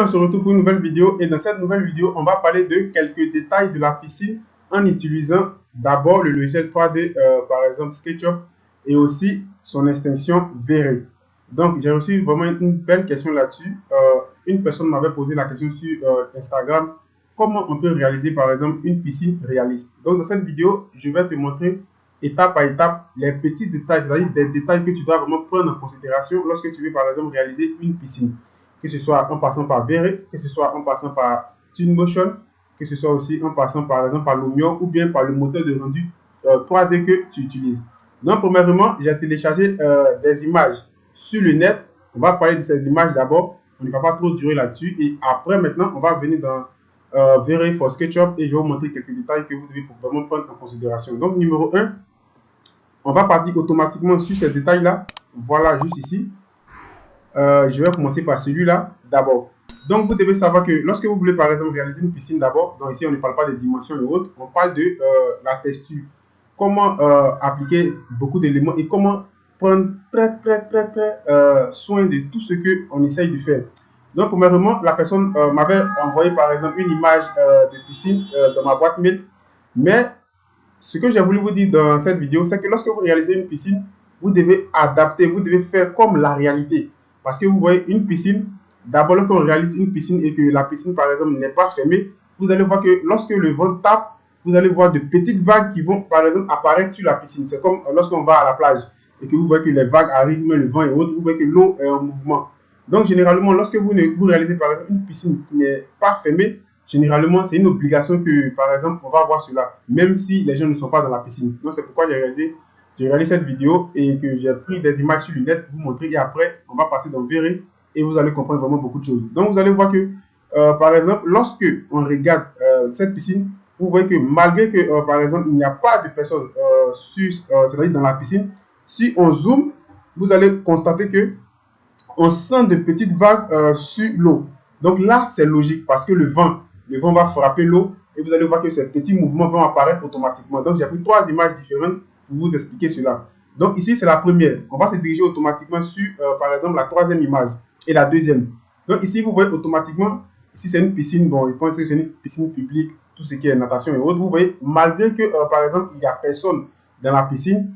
On se retrouve pour une nouvelle vidéo et dans cette nouvelle vidéo, on va parler de quelques détails de la piscine en utilisant d'abord le logiciel 3D, par exemple SketchUp, et aussi son extension V-Ray. Donc, j'ai reçu vraiment une belle question là-dessus. Une personne m'avait posé la question sur Instagram, comment on peut réaliser par exemple une piscine réaliste. Donc, dans cette vidéo, je vais te montrer étape par étape les petits détails, c'est-à-dire des détails que tu dois vraiment prendre en considération lorsque tu veux par exemple réaliser une piscine, que ce soit en passant par V-Ray, que ce soit en passant par Twinmotion, que ce soit aussi en passant par exemple par Lumion ou bien par le moteur de rendu 3D que tu utilises. Donc, premièrement, j'ai téléchargé des images sur le net. On va parler de ces images d'abord. On ne va pas trop durer là-dessus. Et après, maintenant, on va venir dans V-Ray for SketchUp et je vais vous montrer quelques détails que vous devez vraiment prendre en considération. Donc, numéro 1, on va partir automatiquement sur ces détails-là. Voilà, juste ici. Je vais commencer par celui-là d'abord. Donc, vous devez savoir que lorsque vous voulez, par exemple, réaliser une piscine d'abord, donc ici, on ne parle pas des dimensions et autres, on parle de la texture. Comment appliquer beaucoup d'éléments et comment prendre très soin de tout ce qu'on essaye de faire. Donc, premièrement, la personne m'avait envoyé, par exemple, une image de piscine dans ma boîte mail. Mais ce que j'ai voulu vous dire dans cette vidéo, c'est que lorsque vous réalisez une piscine, vous devez adapter, vous devez faire comme la réalité. Parce que vous voyez une piscine, d'abord lorsqu'on réalise une piscine et que la piscine par exemple n'est pas fermée, vous allez voir que lorsque le vent tape, vous allez voir de petites vagues qui vont par exemple apparaître sur la piscine. C'est comme lorsqu'on va à la plage et que vous voyez que les vagues arrivent, mais le vent et autres, vous voyez que l'eau est en mouvement. Donc généralement, lorsque vous réalisez par exemple une piscine qui n'est pas fermée, généralement, c'est une obligation que, par exemple, on va voir cela, même si les gens ne sont pas dans la piscine. Donc, c'est pourquoi j'ai réalisé cette vidéo et que j'ai pris des images sur le net pour vous montrer. Et après, on va passer dans V-Ray et vous allez comprendre vraiment beaucoup de choses. Donc, vous allez voir que, par exemple, lorsque on regarde cette piscine, vous voyez que malgré que, par exemple, il n'y a pas de personnes c'est-à-dire dans la piscine, si on zoome, vous allez constater que on sent de petites vagues sur l'eau. Donc là, c'est logique parce que le vent va frapper l'eau et vous allez voir que ces petits mouvements vont apparaître automatiquement. Donc j'ai pris 3 images différentes pour vous expliquer cela. Donc ici, c'est la première. On va se diriger automatiquement sur, par exemple, la 3e image et la 2e. Donc ici, vous voyez automatiquement, ici c'est une piscine, bon, je pense que c'est une piscine publique, tout ce qui est natation et autres. Vous voyez, malgré que, par exemple, il n'y a personne dans la piscine,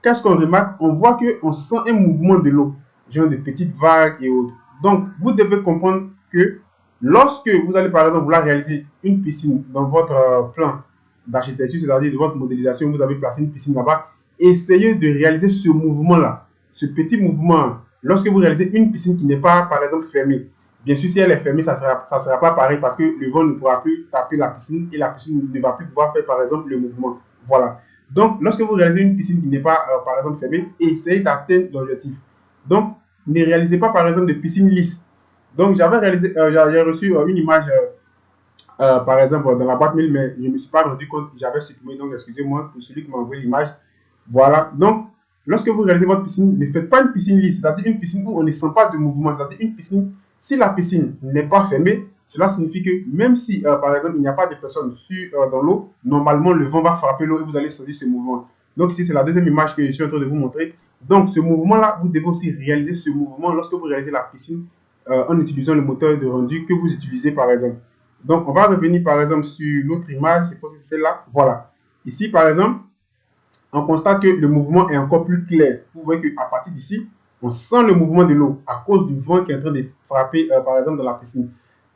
qu'est-ce qu'on remarque? On voit qu'on sent un mouvement de l'eau, genre de petites vagues et autres. Donc, vous devez comprendre que lorsque vous allez, par exemple, vouloir réaliser une piscine dans votre plan d'architecture, c'est-à-dire de votre modélisation, vous avez placé une piscine là-bas, essayez de réaliser ce mouvement-là, ce petit mouvement. Lorsque vous réalisez une piscine qui n'est pas, par exemple, fermée, bien sûr, si elle est fermée, ça sera pas pareil parce que le vent ne pourra plus taper la piscine et la piscine ne va plus pouvoir faire, par exemple, le mouvement. Voilà. Donc, lorsque vous réalisez une piscine qui n'est pas, par exemple, fermée, essayez d'atteindre l'objectif. Donc, ne réalisez pas, par exemple, de piscine lisse. Donc, j'ai reçu une image, par exemple, dans la boîte mail, mais je ne me suis pas rendu compte que j'avais supprimé. Donc, excusez-moi pour celui qui m'a envoyé l'image. Voilà. Donc, lorsque vous réalisez votre piscine, ne faites pas une piscine lisse, c'est-à-dire une piscine où on ne sent pas de mouvement. C'est-à-dire une piscine, si la piscine n'est pas fermée, cela signifie que même si, par exemple, il n'y a pas de personnes dans l'eau, normalement, le vent va frapper l'eau et vous allez sentir ce mouvement. Donc, ici, c'est la 2e image que je suis en train de vous montrer. Donc, ce mouvement-là, vous devez aussi réaliser ce mouvement lorsque vous réalisez la piscine en utilisant le moteur de rendu que vous utilisez, par exemple. Donc, on va revenir, par exemple, sur l'autre image. Je pense que c'est celle-là. Voilà. Ici, par exemple, on constate que le mouvement est encore plus clair. Vous voyez qu'à partir d'ici, on sent le mouvement de l'eau à cause du vent qui est en train de frapper, par exemple, dans la piscine.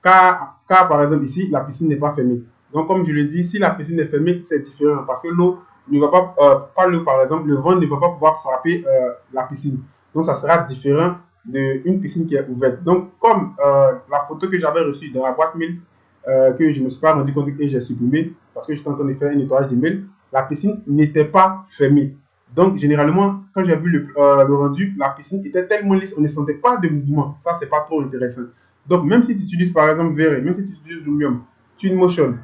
Car, par exemple, ici, la piscine n'est pas fermée. Donc, comme je le dis, si la piscine est fermée, c'est différent parce que l'eau ne va pas l'eau, par exemple, le vent ne va pas pouvoir frapper la piscine. Donc, ça sera différent d'une piscine qui est ouverte. Donc, comme la photo que j'avais reçue dans la boîte mail, que je ne me suis pas rendu compte que j'ai supprimé parce que j'étais en train de faire un nettoyage de mail, la piscine n'était pas fermée. Donc, généralement, quand j'ai vu le rendu, la piscine était tellement lisse, on ne sentait pas de mouvement. Ça, c'est pas trop intéressant. Donc, même si tu utilises par exemple V-Ray, même si tu utilises Lumion, Twinmotion,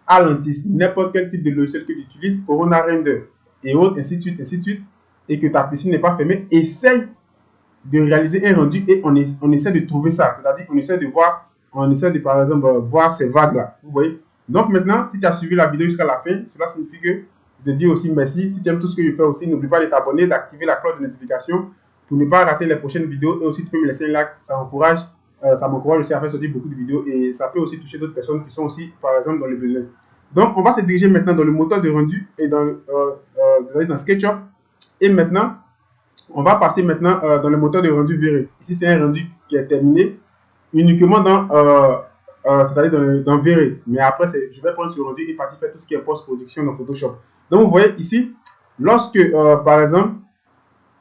Atlantis, n'importe quel type de logiciel que tu utilises, Corona Render et autres, ainsi de suite, et que ta piscine n'est pas fermée, essaye de réaliser un rendu et on essaie de trouver ça. C'est-à-dire qu'on essaie de voir, par exemple voir ces vagues-là. Vous voyez? Donc maintenant, si tu as suivi la vidéo jusqu'à la fin, cela signifie que de dire aussi merci. Si tu aimes tout ce que je fais aussi, n'oublie pas de t'abonner, d'activer la cloche de notification pour ne pas rater les prochaines vidéos. Et aussi, tu peux me laisser un like, ça encourage ça m'encourage aussi à faire sortir beaucoup de vidéos et ça peut aussi toucher d'autres personnes qui sont aussi, par exemple, dans les besoins. Donc, on va se diriger maintenant dans le moteur de rendu et dans SketchUp. Et maintenant, on va passer maintenant dans le moteur de rendu V-Ray. Ici, c'est un rendu qui est terminé uniquement c'est-à-dire dans V-Ray. Mais après, je vais prendre ce rendu et partir faire tout ce qui est post-production dans Photoshop. Donc, vous voyez ici, lorsque, par exemple,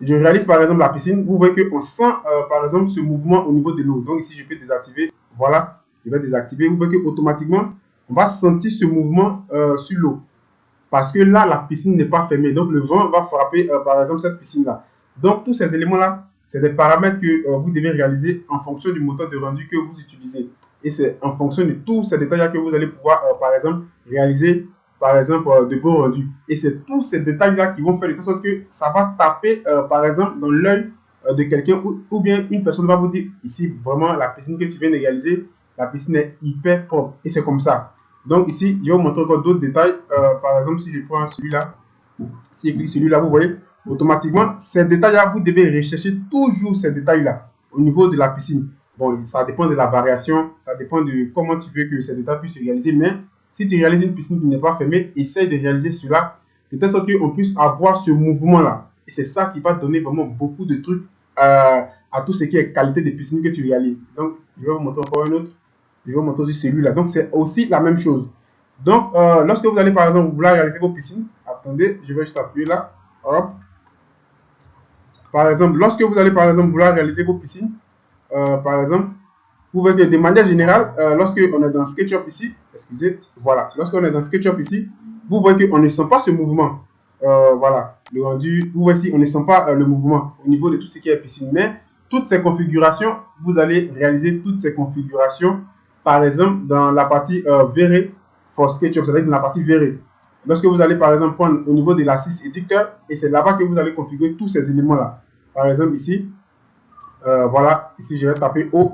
je réalise par exemple la piscine, vous voyez qu'on sent par exemple ce mouvement au niveau de l'eau. Donc ici, je peux désactiver. Voilà, je vais désactiver. Vous voyez qu'automatiquement, on va sentir ce mouvement sur l'eau. Parce que là, la piscine n'est pas fermée. Donc le vent va frapper par exemple cette piscine-là. Donc tous ces éléments-là, c'est des paramètres que vous devez réaliser en fonction du moteur de rendu que vous utilisez. Et c'est en fonction de tous ces détails-là que vous allez pouvoir par exemple réaliser par exemple de beaux rendus. Et c'est tous ces détails-là qui vont faire de sorte que ça va taper par exemple dans l'œil de quelqu'un ou bien une personne va vous dire ici vraiment la piscine que tu viens de réaliser, la piscine est hyper propre. Et c'est comme ça. Donc ici, je vais vous montrer encore d'autres détails. Par exemple, si je prends celui-là, si je clique celui-là, vous voyez, automatiquement, ces détails-là, vous devez rechercher toujours ces détails-là au niveau de la piscine. Bon, ça dépend de la variation, ça dépend de comment tu veux que ces détails puissent se réaliser, mais si tu réalises une piscine qui n'est pas fermée, essaye de réaliser cela de telle sorte qu'on puisse avoir ce mouvement-là. Et c'est ça qui va donner vraiment beaucoup de trucs à tout ce qui est qualité de piscine que tu réalises. Donc, je vais vous montrer encore un autre. Je vais vous montrer aussi celui-là. Donc, c'est aussi la même chose. Donc, lorsque vous allez, par exemple, vouloir réaliser vos piscines, attendez, je vais juste appuyer là. Hop. Par exemple, lorsque vous allez, par exemple, vouloir réaliser vos piscines, par exemple, vous voyez que de manière générale, lorsqu'on est dans SketchUp ici, excusez, voilà, lorsqu'on est dans SketchUp ici, vous voyez qu'on ne sent pas ce mouvement. Voilà, le rendu, vous voyez ici, on ne sent pas le mouvement au niveau de tout ce qui est piscine. Mais toutes ces configurations, vous allez réaliser toutes ces configurations, par exemple, dans la partie V-Ray for SketchUp, c'est-à-dire dans la partie V-Ray. Lorsque vous allez, par exemple, prendre au niveau de l'assist éditeur, et c'est là-bas que vous allez configurer tous ces éléments-là. Par exemple, ici, voilà, ici, je vais taper O.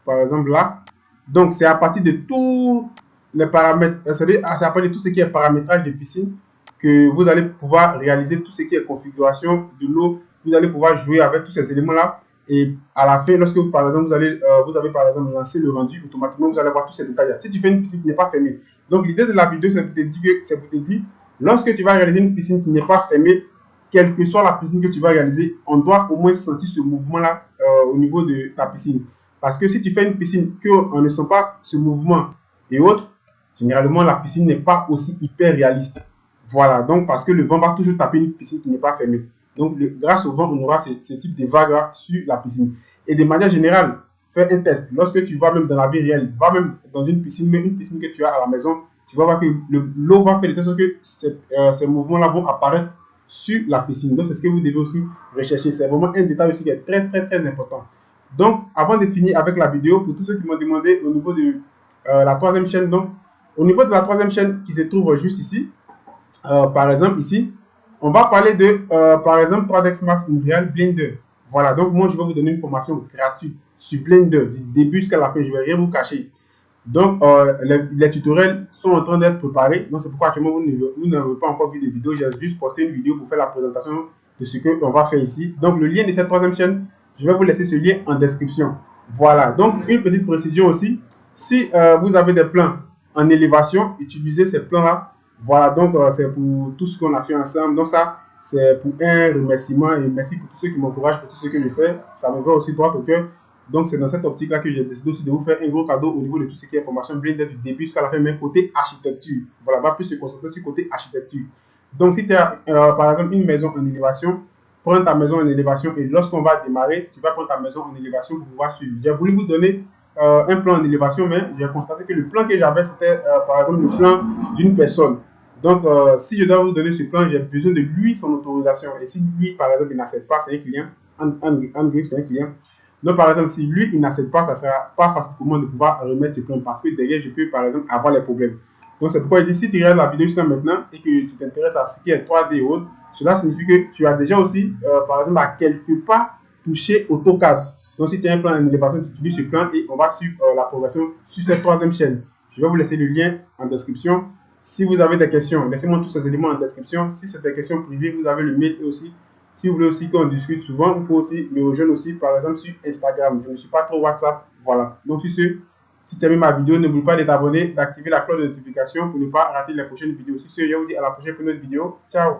Par exemple là. Donc, c'est à partir de tous les paramètres, c'est à partir de tout ce qui est paramétrage de piscine que vous allez pouvoir réaliser tout ce qui est configuration de l'eau. Vous allez pouvoir jouer avec tous ces éléments-là. Et à la fin, lorsque par exemple, vous avez par exemple lancé le rendu, automatiquement, vous allez voir tous ces détails-là. Si tu fais une piscine qui n'est pas fermée. Donc, l'idée de la vidéo, c'est pour te dire, lorsque tu vas réaliser une piscine qui n'est pas fermée, quelle que soit la piscine que tu vas réaliser, on doit au moins sentir ce mouvement-là au niveau de ta piscine. Parce que si tu fais une piscine qu'on ne sent pas ce mouvement et autres, généralement la piscine n'est pas aussi hyper réaliste. Voilà, donc parce que le vent va toujours taper une piscine qui n'est pas fermée. Donc grâce au vent, on aura ce type de vagues sur la piscine. Et de manière générale, fais un test. Lorsque tu vas même dans la vie réelle, va même dans une piscine, mais une piscine que tu as à la maison, tu vas voir que l'eau va faire de telle sorte que ces mouvements-là vont apparaître sur la piscine. Donc c'est ce que vous devez aussi rechercher. C'est vraiment un détail aussi qui est très très très important. Donc, avant de finir avec la vidéo, pour tous ceux qui m'ont demandé au niveau de la troisième chaîne, donc, au niveau de la troisième chaîne qui se trouve juste ici, par exemple ici, on va parler de, par exemple, 3ds Max Unreal Blender. Voilà, donc moi, je vais vous donner une formation gratuite sur Blender, du début jusqu'à la fin, je ne vais rien vous cacher. Donc, les tutoriels sont en train d'être préparés, donc c'est pourquoi actuellement, vous n'avez pas encore vu de vidéo, j'ai juste posté une vidéo pour faire la présentation de ce qu'on va faire ici. Donc, le lien de cette troisième chaîne, je vais vous laisser ce lien en description. Voilà, donc une petite précision aussi, si vous avez des plans en élévation, utilisez ces plans-là. Voilà, donc c'est pour tout ce qu'on a fait ensemble. Donc ça, c'est pour un remerciement et merci pour tous ceux qui m'encouragent, pour tout ce que je fais. Ça me va aussi droit au cœur. Donc c'est dans cette optique-là que j'ai décidé aussi de vous faire un gros cadeau au niveau de tout ce qui est formation Blender du début jusqu'à la fin, mais côté architecture. Voilà, on va plus se concentrer sur côté architecture. Donc si tu as par exemple une maison en élévation, prends ta maison en élévation et lorsqu'on va démarrer, tu vas prendre ta maison en élévation pour pouvoir suivre. J'ai voulu vous donner un plan en élévation, mais j'ai constaté que le plan que j'avais, c'était par exemple le plan d'une personne. Donc, si je dois vous donner ce plan, j'ai besoin de lui, son autorisation. Et si lui, par exemple, il n'accepte pas, c'est un client, en griffe, c'est un client. Donc, par exemple, si lui, il n'accepte pas, ça ne sera pas facile pour moi de pouvoir remettre ce plan parce que derrière, je peux, par exemple, avoir les problèmes. Donc, c'est pourquoi je dis, si tu regardes la vidéo jusqu'à maintenant et que tu t'intéresses à ce qui est 3D et autres, cela signifie que tu as déjà aussi, par exemple, à quelque part touché AutoCAD. Donc, si tu as un plan en élévation, tu utilises ce plan et on va suivre la progression sur cette troisième chaîne. Je vais vous laisser le lien en description. Si vous avez des questions, laissez-moi tous ces éléments en description. Si c'est des questions privées, vous avez le mail et aussi Si vous voulez aussi qu'on discute souvent, vous pouvez aussi me rejoindre aussi, par exemple, sur Instagram. Je ne suis pas trop WhatsApp. Voilà. Donc, sur ce, si tu as aimé ma vidéo, n'oublie pas de t'abonner, d'activer la cloche de notification pour ne pas rater les prochaines vidéos. Sur ce, je vous dis à la prochaine pour une autre vidéo. Ciao!